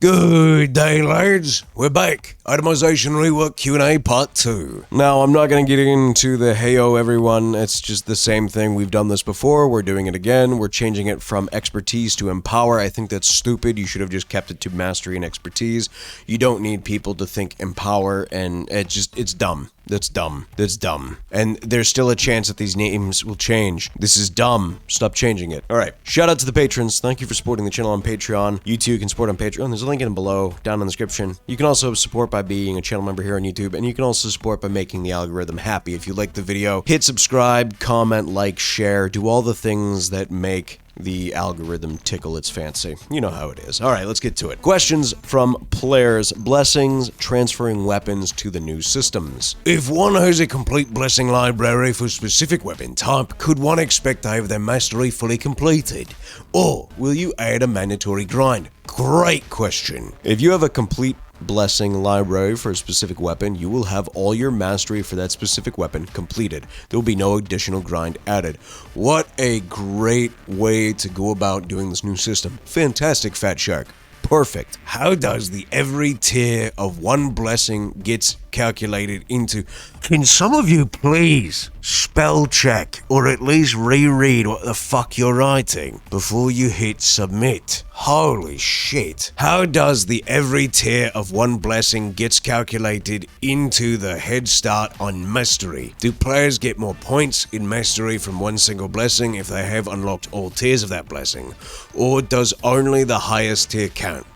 Good day, lads. We're back. Itemization rework Q&A part 2. Now, I'm not going to get into the heyo everyone. It's just the same thing. We've done this before. We're doing it again. We're changing it from expertise to empower. I think that's stupid. You should have just kept it to mastery and expertise. You don't need people to think empower, and it's dumb. That's dumb. That's dumb. And there's still a chance that these names will change. This is dumb. Stop changing it. Alright. Shout out to the patrons. Thank you for supporting the channel on Patreon. You too can support on Patreon. There's a link in below, down in the description. You can also support by being a channel member here on YouTube, and you can also support by making the algorithm happy. If you like the video, hit subscribe, comment, like, share, do all the things that make the algorithm tickle its fancy. You know how it is. Alright, let's get to it. Questions from players. Blessings, transferring weapons to the new systems. If one has a complete blessing library for a specific weapon type, could one expect to have their mastery fully completed? Or will you add a mandatory grind? Great question. If you have a complete blessing library for a specific weapon, you will have all your mastery for that specific weapon completed. There will be no additional grind added. What a great way to go about doing this new system. Fantastic, Fatshark. Perfect. How does the every tier of one blessing gets calculated into? Can some of you please spell check or at least reread what the fuck you're writing before you hit submit? Holy shit. How does the every tier of one blessing gets calculated into the head start on mastery? Do players get more points in mastery from one single blessing if they have unlocked all tiers of that blessing? Or does only the highest tier count?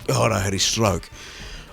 God, I had a stroke.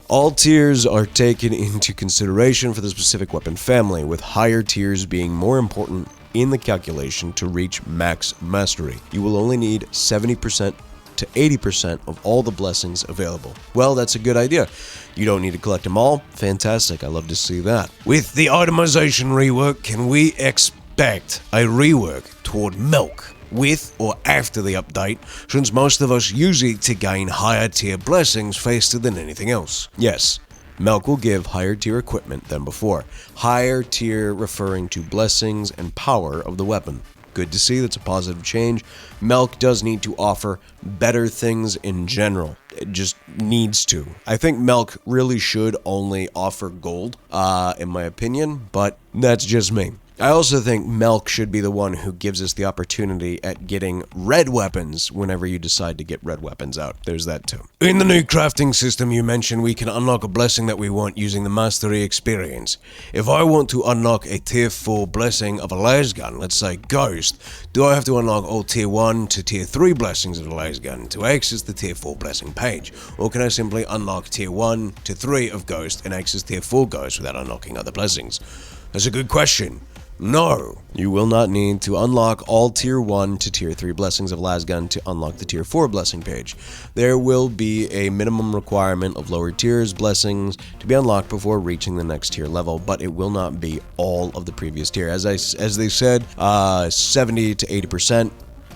All tiers are taken into consideration for the specific weapon family, with higher tiers being more important in the calculation to reach max mastery. You will only need 70% to 80% of all the blessings available. Well, that's a good idea. You don't need to collect them all. Fantastic, I love to see that. With the itemization rework, can we expect a rework toward milk? With or after the update, since most of us use it to gain higher tier blessings faster than anything else. Yes, Melk will give higher tier equipment than before. Higher tier referring to blessings and power of the weapon. Good to see, that's a positive change. Melk does need to offer better things in general. It just needs to. I think Melk really should only offer gold, in my opinion, but that's just me. I also think Melk should be the one who gives us the opportunity at getting red weapons whenever you decide to get red weapons out. There's that too. In the new crafting system you mentioned we can unlock a blessing that we want using the mastery experience. If I want to unlock a tier 4 blessing of a lasgun, let's say Ghost, do I have to unlock all tier 1 to tier 3 blessings of the lasgun to access the tier 4 blessing page? Or can I simply unlock tier 1 to 3 of Ghost and access tier 4 Ghost without unlocking other blessings? That's a good question. No, you will not need to unlock all tier 1 to tier 3 blessings of lasgun to unlock the tier 4 blessing page. There will be a minimum requirement of lower tiers blessings to be unlocked before reaching the next tier level, but it will not be all of the previous tier. As they said, 70 to 80%,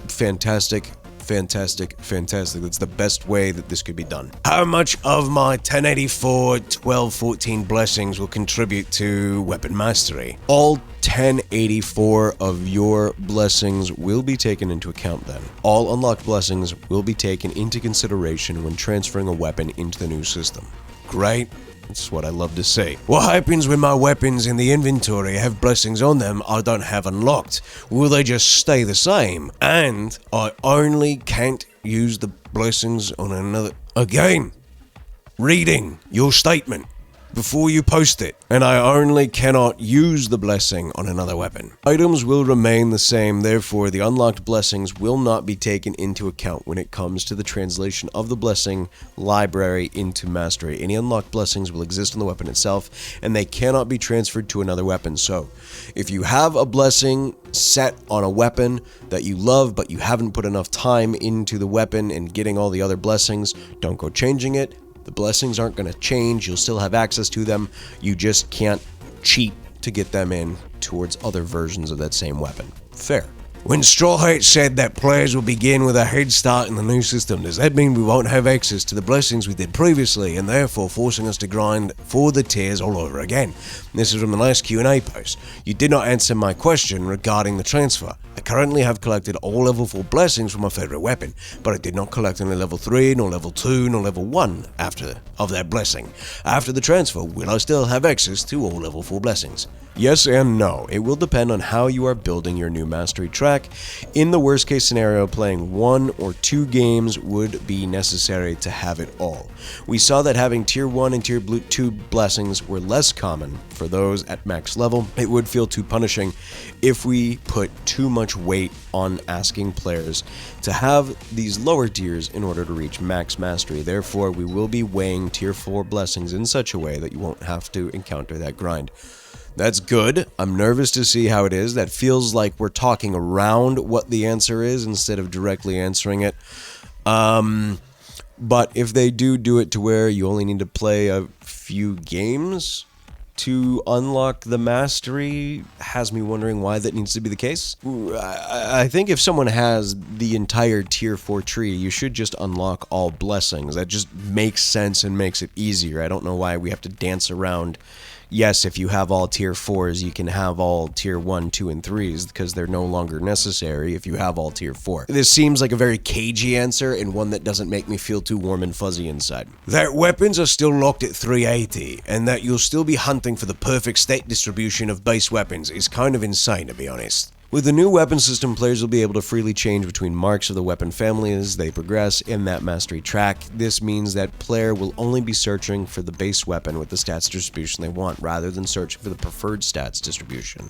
fantastic. Fantastic. That's the best way that this could be done. How much of my 1084, 12, 14 blessings will contribute to weapon mastery? All 1084 of your blessings will be taken into account then. All unlocked blessings will be taken into consideration when transferring a weapon into the new system. Great. That's what I love to see. What happens when my weapons in the inventory have blessings on them I don't have unlocked? Will they just stay the same? And I only can't use the blessings on another... Again, reading your statement before you post it, and I only cannot use the blessing on another weapon. Items will remain the same, therefore the unlocked blessings will not be taken into account when it comes to the translation of the blessing library into mastery. Any unlocked blessings will exist on the weapon itself, and they cannot be transferred to another weapon. So, if you have a blessing set on a weapon that you love, but you haven't put enough time into the weapon and getting all the other blessings, don't go changing it. The blessings aren't going to change, you'll still have access to them, you just can't cheat to get them in towards other versions of that same weapon. Fair. When Straw Hat said that players will begin with a head start in the new system, does that mean we won't have access to the blessings we did previously and therefore forcing us to grind for the tiers all over again? This is from the last Q&A post. You did not answer my question regarding the transfer. I currently have collected all level 4 blessings from my favorite weapon, but I did not collect any level 3, nor level 2, nor level 1 of that blessing. After the transfer, will I still have access to all level 4 blessings? Yes and no. It will depend on how you are building your new mastery track. In the worst case scenario, playing 1 or 2 games would be necessary to have it all. We saw that having tier 1 and tier 2 blessings were less common for those at max level. It would feel too punishing if we put too much weight on asking players to have these lower tiers in order to reach max mastery. Therefore, we will be weighing tier 4 blessings in such a way that you won't have to encounter that grind. That's good. I'm nervous to see how it is. That feels like we're talking around what the answer is instead of directly answering it. But if they do it to where you only need to play a few games to unlock the mastery, has me wondering why that needs to be the case. I think if someone has the entire tier 4 tree, you should just unlock all blessings. That just makes sense and makes it easier. I don't know why we have to dance around. Yes, if you have all tier 4s, you can have all tier 1, 2, and 3s because they're no longer necessary if you have all tier 4. This seems like a very cagey answer and one that doesn't make me feel too warm and fuzzy inside. That weapons are still locked at 380 and that you'll still be hunting for the perfect state distribution of base weapons is kind of insane, to be honest. With the new weapon system, players will be able to freely change between marks of the weapon family as they progress in that mastery track. This means that player will only be searching for the base weapon with the stats distribution they want, rather than searching for the preferred stats distribution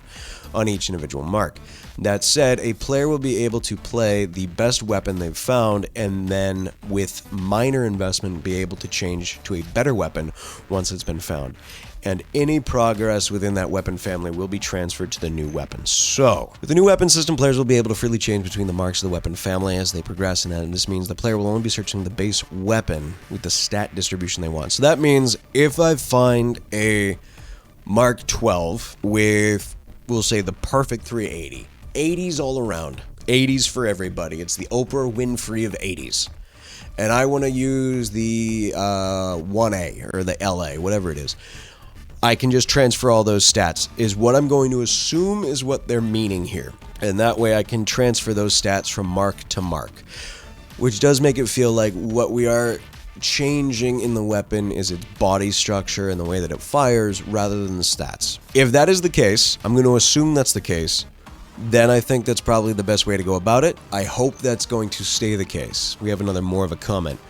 on each individual mark. That said, a player will be able to play the best weapon they've found and then, with minor investment, be able to change to a better weapon once it's been found. And any progress within that weapon family will be transferred to the new weapon. So, with the new weapon system, players will be able to freely change between the marks of the weapon family as they progress, and this means the player will only be searching the base weapon with the stat distribution they want. So that means if I find a Mark 12 with, we'll say, the perfect 380, 80s all around, 80s for everybody, it's the Oprah Winfrey of 80s. And I want to use the 1A or the LA, whatever it is. I can just transfer all those stats, is what I'm going to assume is what they're meaning here. And that way I can transfer those stats from mark to mark, which does make it feel like what we are changing in the weapon is its body structure and the way that it fires rather than the stats. If that is the case, I'm going to assume that's the case, then I think that's probably the best way to go about it. I hope that's going to stay the case. We have more of a comment.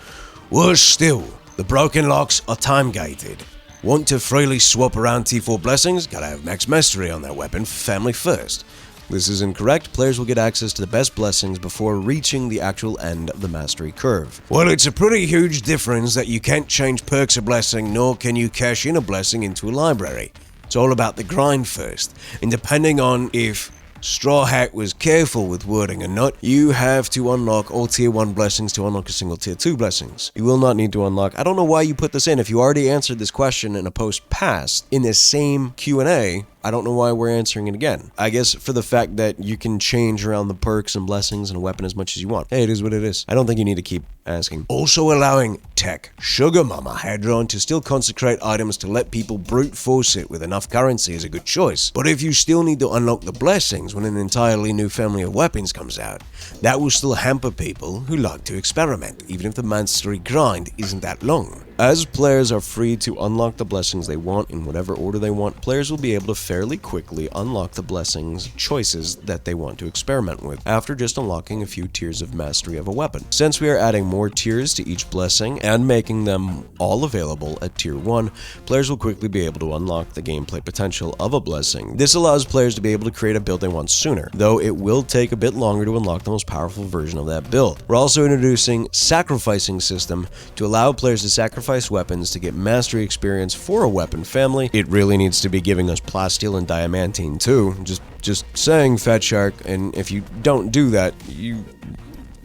Worse still, the broken locks are time gated. Want to freely swap around T4 blessings? Gotta have max mastery on that weapon family first. This is incorrect. Players will get access to the best blessings before reaching the actual end of the mastery curve. Well, it's a pretty huge difference that you can't change perks a blessing, nor can you cash in a blessing into a library. It's all about the grind first, and depending on if Straw Hat was careful with wording or not, you have to unlock all tier 1 blessings to unlock a single tier 2 blessings. You will not need to unlock, I don't know why you put this in. If you already answered this question in a post past in this same Q&A, I don't know why we're answering it again. I guess for the fact that you can change around the perks and blessings and a weapon as much as you want. Hey, it is what it is. I don't think you need to keep asking. Also allowing Tech Sugar Mama Hadron to still consecrate items to let people brute force it with enough currency is a good choice. But if you still need to unlock the blessings when an entirely new family of weapons comes out, that will still hamper people who like to experiment, even if the mastery grind isn't that long. As players are free to unlock the blessings they want in whatever order they want, players will be able to fairly quickly unlock the blessings choices that they want to experiment with, after just unlocking a few tiers of mastery of a weapon. Since we are adding more tiers to each blessing and making them all available at tier 1, players will quickly be able to unlock the gameplay potential of a blessing. This allows players to be able to create a build they want sooner, though it will take a bit longer to unlock the most powerful version of that build. We're also introducing sacrificing system to allow players to sacrifice weapons to get mastery experience for a weapon family. It really needs to be giving us plasteel and diamantine too. Just saying, Fatshark, and if you don't do that,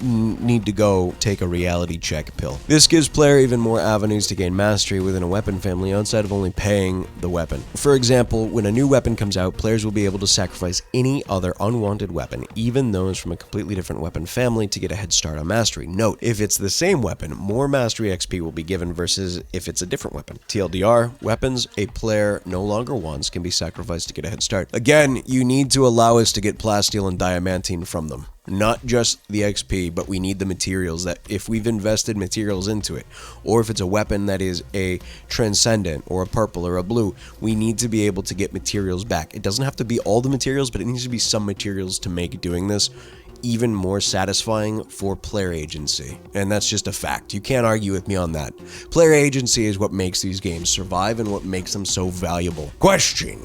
need to go take a reality check pill. This gives player even more avenues to gain mastery within a weapon family outside of only paying the weapon. For example, when a new weapon comes out, players will be able to sacrifice any other unwanted weapon, even those from a completely different weapon family, to get a head start on mastery. Note, if it's the same weapon, more mastery XP will be given versus if it's a different weapon. TLDR, weapons a player no longer wants can be sacrificed to get a head start. Again, you need to allow us to get plasteel and diamantine from them. Not just the XP, but we need the materials that if we've invested materials into it, or if it's a weapon that is a transcendent or a purple or a blue, we need to be able to get materials back. It doesn't have to be all the materials, but it needs to be some materials to make doing this even more satisfying for player agency. And that's just a fact. You can't argue with me on that. Player agency is what makes these games survive and what makes them so valuable. Question.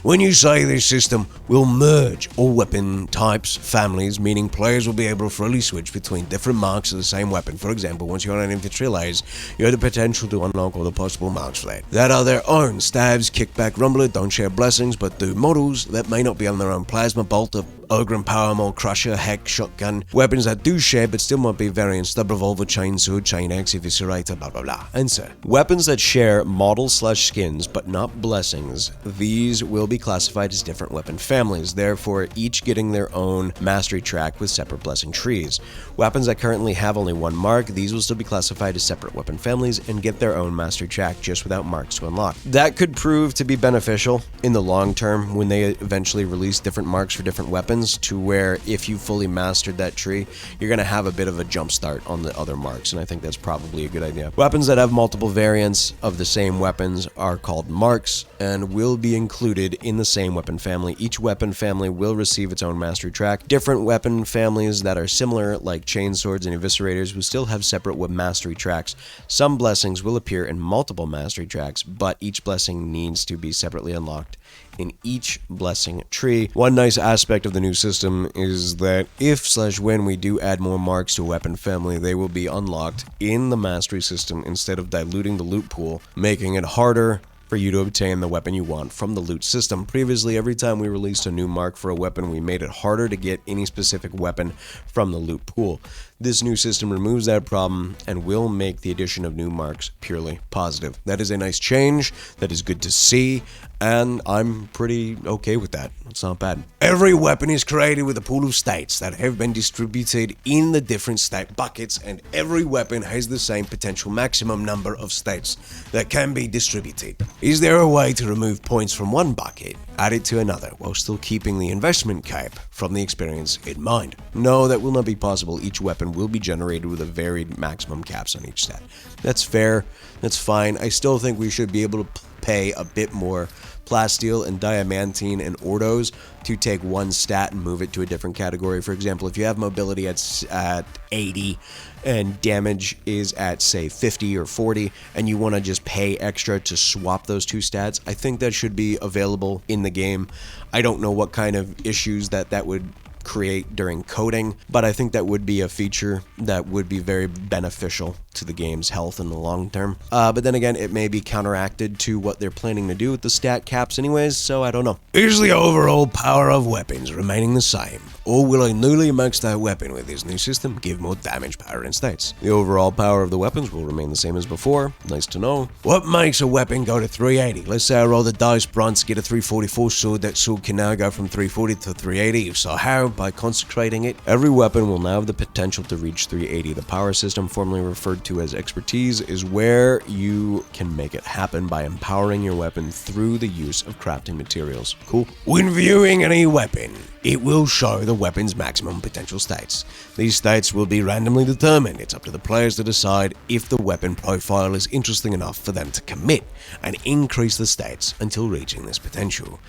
When you say this system will merge all weapon types, families, meaning players will be able to freely switch between different marks of the same weapon. For example, once you're on an infantry lays, you have the potential to unlock all the possible marks for that are their own. Stabs, kickback, rumbler don't share blessings, but do models that may not be on their own. Plasma, bolt, ogre and power maul, crusher, hex, shotgun. Weapons that do share but still might be variants. Stub, revolver, chainsaw, chain axe, eviscerator, blah blah blah. Answer. Weapons that share models/skins but not blessings. These will be classified as different weapon families, therefore each getting their own mastery track with separate blessing trees. Weapons that currently have only one mark, these will still be classified as separate weapon families and get their own mastery track just without marks to unlock. That could prove to be beneficial in the long term when they eventually release different marks for different weapons, to where if you fully mastered that tree, you're going to have a bit of a jump start on the other marks, and I think that's probably a good idea. Weapons that have multiple variants of the same weapons are called marks and will be included in the same weapon family. Each weapon family will receive its own mastery track. Different weapon families that are similar, like chainswords and eviscerators, will still have separate mastery tracks. Some blessings will appear in multiple mastery tracks, but each blessing needs to be separately unlocked in each blessing tree. One nice aspect of the new system is that if/when we do add more marks to a weapon family, they will be unlocked in the mastery system instead of diluting the loot pool, making it harder for you to obtain the weapon you want from the loot system. Previously, every time we released a new mark for a weapon, we made it harder to get any specific weapon from the loot pool. This new system removes that problem and will make the addition of new marks purely positive. That is a nice change, that is good to see, and I'm pretty okay with that. It's not bad. Every weapon is created with a pool of states that have been distributed in the different state buckets, and every weapon has the same potential maximum number of states that can be distributed. Is there a way to remove points from one bucket, add it to another, while still keeping the investment cap from the experience in mind? No, that will not be possible. Each weapon will be generated with a varied maximum caps on each stat. That's fair, that's fine. I still think we should be able to pay a bit more plasteel and diamantine and ordos to take one stat and move it to a different category. For example, if you have mobility at 80 and damage is at, say, 50 or 40, and you want to just pay extra to swap those two stats, I think that should be available in the game. I don't know what kind of issues that would create during coding, but I think that would be a feature that would be very beneficial to the game's health in the long term. But then again, it may be counteracted to what they're planning to do with the stat caps anyways, so I don't know. Is the overall power of weapons remaining the same, or will a newly maxed out weapon with this new system give more damage, power, and stats? The overall power of the weapons will remain the same as before. Nice to know. What makes a weapon go to 380? Let's say I roll the dice bronze, get a 344 sword. That sword can now go from 340 to 380. If so, how? By consecrating it. Every weapon will now have the potential to reach 380. The power system, formerly referred to as expertise, is where you can make it happen by empowering your weapon through the use of crafting materials. Cool. When viewing any weapon, it will show the weapon's maximum potential states. These states will be randomly determined. It's up to the players to decide if the weapon profile is interesting enough for them to commit and increase the states until reaching this potential,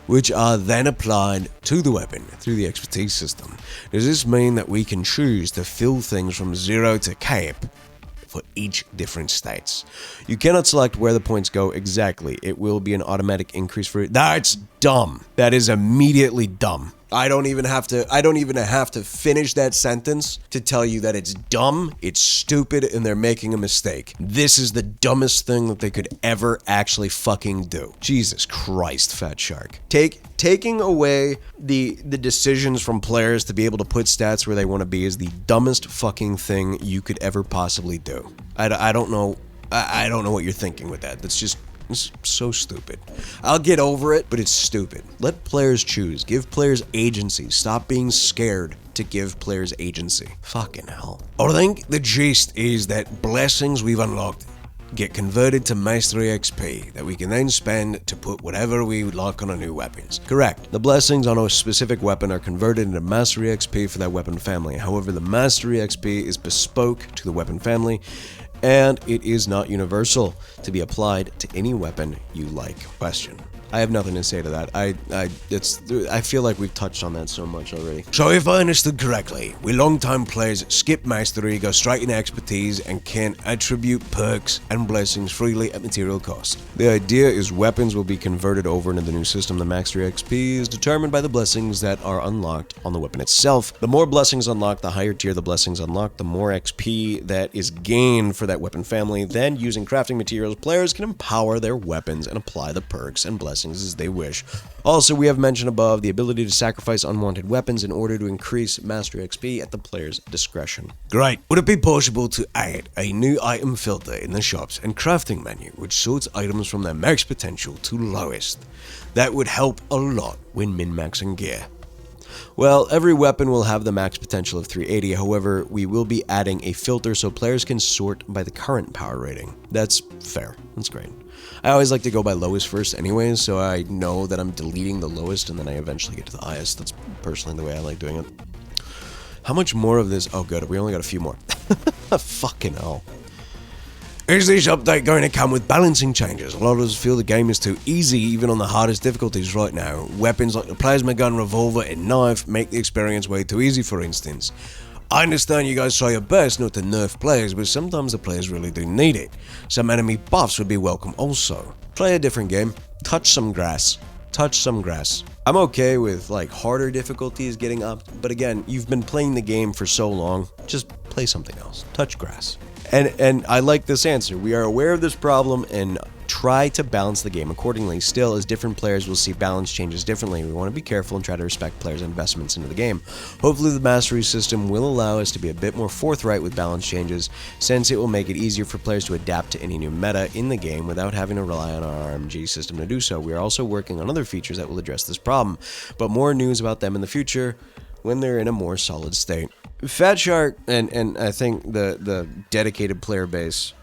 which are then applied to the weapon through the expertise system. Does this mean that we can choose to fill things from 0 to cape for each different states? You cannot select where the points go exactly. It will be an automatic increase for it. That's dumb. That is immediately dumb. I don't even have to finish that sentence to tell you that it's dumb, it's stupid, and they're making a mistake. This is the dumbest thing that they could ever actually fucking do. Jesus Christ, Fatshark. Taking away the decisions from players to be able to put stats where they want to be is the dumbest fucking thing you could ever possibly do. I don't know what you're thinking with that. It's so stupid. I'll get over it, but it's stupid. Let players choose. Give players agency. Stop being scared to give players agency. Fucking hell. I think the gist is that blessings we've unlocked get converted to Mastery XP that we can then spend to put whatever we would like on our new weapons. Correct. The blessings on a specific weapon are converted into Mastery XP for that weapon family. However, the Mastery XP is bespoke to the weapon family, and it is not universal to be applied to any weapon you like. Question. I have nothing to say to that. I feel like we've touched on that so much already. So if I understood correctly, we long-time players skip mastery, go straight into expertise, and can attribute perks and blessings freely at material cost. The idea is weapons will be converted over into the new system. The mastery XP is determined by the blessings that are unlocked on the weapon itself. The more blessings unlocked, the higher tier the blessings unlocked, the more XP that is gained for that weapon family. Then, using crafting materials, players can empower their weapons and apply the perks and blessings as they wish. Also, we have mentioned above the ability to sacrifice unwanted weapons in order to increase Mastery XP at the player's discretion. Great. Would it be possible to add a new item filter in the shops and crafting menu which sorts items from their max potential to lowest? That would help a lot when min-maxing gear. Well, every weapon will have the max potential of 380, however, we will be adding a filter so players can sort by the current power rating. That's fair. That's great. I always like to go by lowest first anyways, so I know that I'm deleting the lowest and then I eventually get to the highest. That's personally the way I like doing it. How much more of this? Oh good, we only got a few more. Fucking hell. Is this update going to come with balancing changes? A lot of us feel the game is too easy even on the hardest difficulties right now. Weapons like the plasma gun, revolver, and knife make the experience way too easy, for instance. I understand you guys try your best not to nerf players, but sometimes the players really do need it. Some enemy buffs would be welcome also. Play a different game. Touch some grass. Touch some grass. I'm okay with like harder difficulties getting up, but again, you've been playing the game for so long, just play something else. Touch grass. And I like this answer. We are aware of this problem and try to balance the game accordingly. Still, as different players will see balance changes differently, we want to be careful and try to respect players' investments into the game. Hopefully the mastery system will allow us to be a bit more forthright with balance changes, since it will make it easier for players to adapt to any new meta in the game without having to rely on our RMG system to do so. We are also working on other features that will address this problem, but more news about them in the future when they're in a more solid state. Fatshark and I think the dedicated player base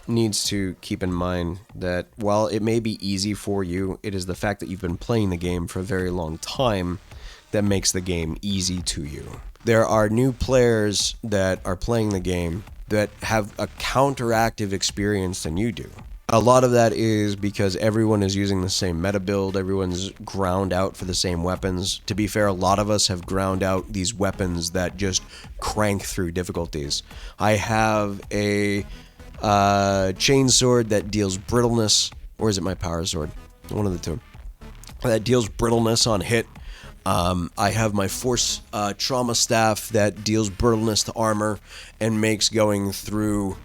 needs to keep in mind that while it may be easy for you, it is the fact that you've been playing the game for a very long time that makes the game easy to you. There are new players that are playing the game that have a counteractive experience than you do. A lot of that is because everyone is using the same meta build, everyone's ground out for the same weapons. To be fair, a lot of us have ground out these weapons that just crank through difficulties. I have a chainsword that deals brittleness, or is it my power sword? One of the two. That deals brittleness on hit. I have my force trauma staff that deals brittleness to armor and makes going through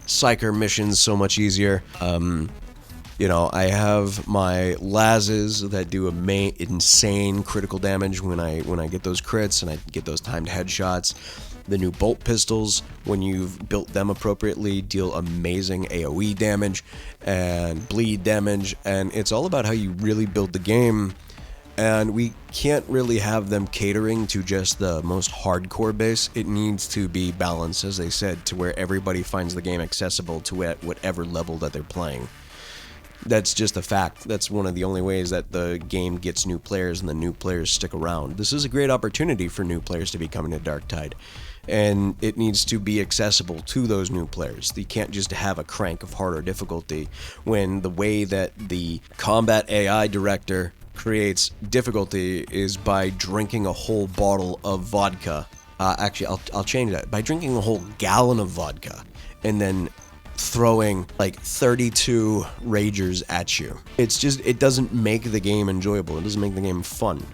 psyker missions so much easier. I have my lasses that do insane critical damage when I get those crits and I get those timed headshots. The new bolt pistols, when you've built them appropriately, deal amazing AoE damage and bleed damage, and it's all about how you really build the game. And we can't really have them catering to just the most hardcore base. It needs to be balanced, as they said, to where everybody finds the game accessible to at whatever level that they're playing. That's just a fact. That's one of the only ways that the game gets new players and the new players stick around. This is a great opportunity for new players to be coming to Darktide, and it needs to be accessible to those new players. You can't just have a crank of harder difficulty when the way that the combat AI director creates difficulty is by drinking a whole bottle of vodka. Actually, I'll change that. By drinking a whole gallon of vodka and then throwing like 32 ragers at you. It's just, it doesn't make the game enjoyable. It doesn't make the game fun.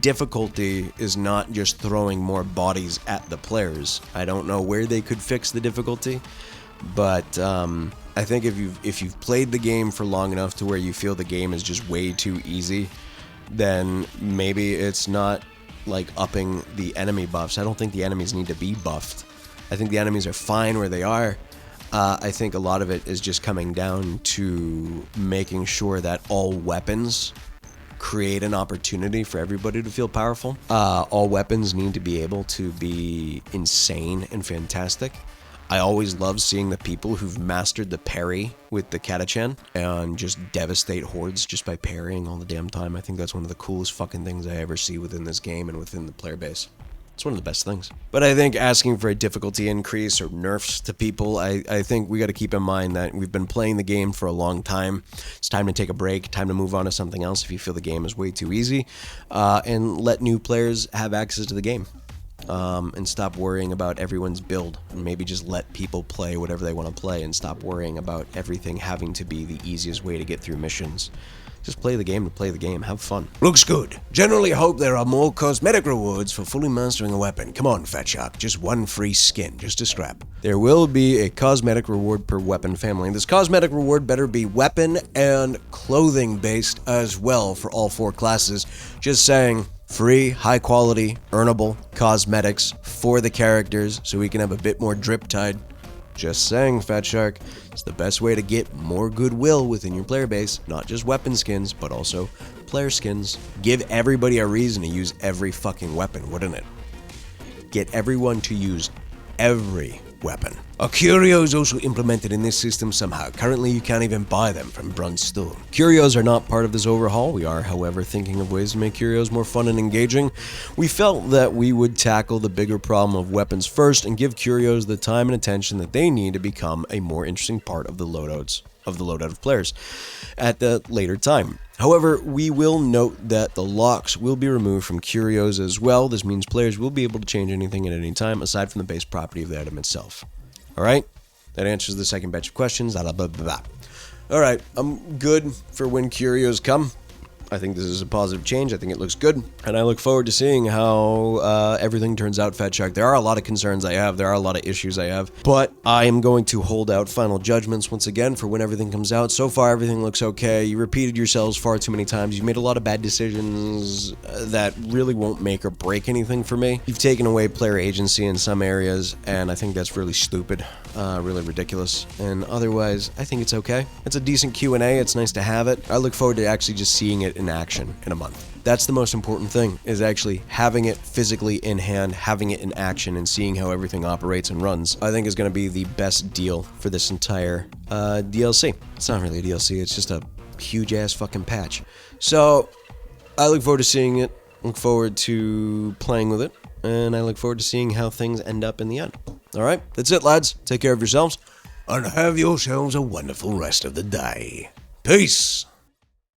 difficulty is not just throwing more bodies at the players. I don't know where they could fix the difficulty, but I think if you've played the game for long enough to where you feel the game is just way too easy, then maybe it's not like upping the enemy buffs. I don't think the enemies need to be buffed. I think the enemies are fine where they are. I think a lot of it is just coming down to making sure that all weapons create an opportunity for everybody to feel powerful. All weapons need to be able to be insane and fantastic. I always love seeing the people who've mastered the parry with the Katachan and just devastate hordes just by parrying all the damn time. I think that's one of the coolest fucking things I ever see within this game and within the player base. It's one of the best things. But I think asking for a difficulty increase or nerfs to people, I think we got to keep in mind that we've been playing the game for a long time. It's time to take a break, time to move on to something else if you feel the game is way too easy, and let new players have access to the game. And stop worrying about everyone's build, and maybe just let people play whatever they want to play and stop worrying about everything having to be the easiest way to get through missions. Just play the game to play the game. Have fun. Looks good. Generally hope there are more cosmetic rewards for fully mastering a weapon. Come on, Fatshark. Just one free skin. Just a scrap. There will be a cosmetic reward per weapon family. This cosmetic reward better be weapon and clothing based as well for all 4 classes. Just saying. Free, high quality, earnable cosmetics for the characters so we can have a bit more Darktide. Just saying, Fatshark, it's the best way to get more goodwill within your player base, not just weapon skins, but also player skins. Give everybody a reason to use every fucking weapon, wouldn't it? Get everyone to use every weapon. A curio is also implemented in this system somehow. Currently, you can't even buy them from Brunt's store. Curios are not part of this overhaul. We are, however, thinking of ways to make curios more fun and engaging. We felt that we would tackle the bigger problem of weapons first and give curios the time and attention that they need to become a more interesting part of the loadout of players at the later time. However, we will note that the locks will be removed from curios as well. This means players will be able to change anything at any time aside from the base property of the item itself. Alright, that answers the second batch of questions. Alright, I'm good for when curios come. I think this is a positive change. I think it looks good. And I look forward to seeing how everything turns out, Fatshark. There are a lot of concerns I have. There are a lot of issues I have. But I am going to hold out final judgments once again for when everything comes out. So far, everything looks okay. You repeated yourselves far too many times. You made a lot of bad decisions that really won't make or break anything for me. You've taken away player agency in some areas, and I think that's really stupid, really ridiculous. And otherwise, I think it's okay. It's a decent QnA. It's nice to have it. I look forward to actually just seeing it in action in a month. That's the most important thing, is actually having it physically in hand, having it in action, and seeing how everything operates and runs. I think is going to be the best deal for this entire DLC. It's not really a DLC, it's just a huge ass fucking patch. So I look forward to seeing it, look forward to playing with it, and I look forward to seeing how things end up in the end. Alright, that's it, lads. Take care of yourselves, and have yourselves a wonderful rest of the day. Peace!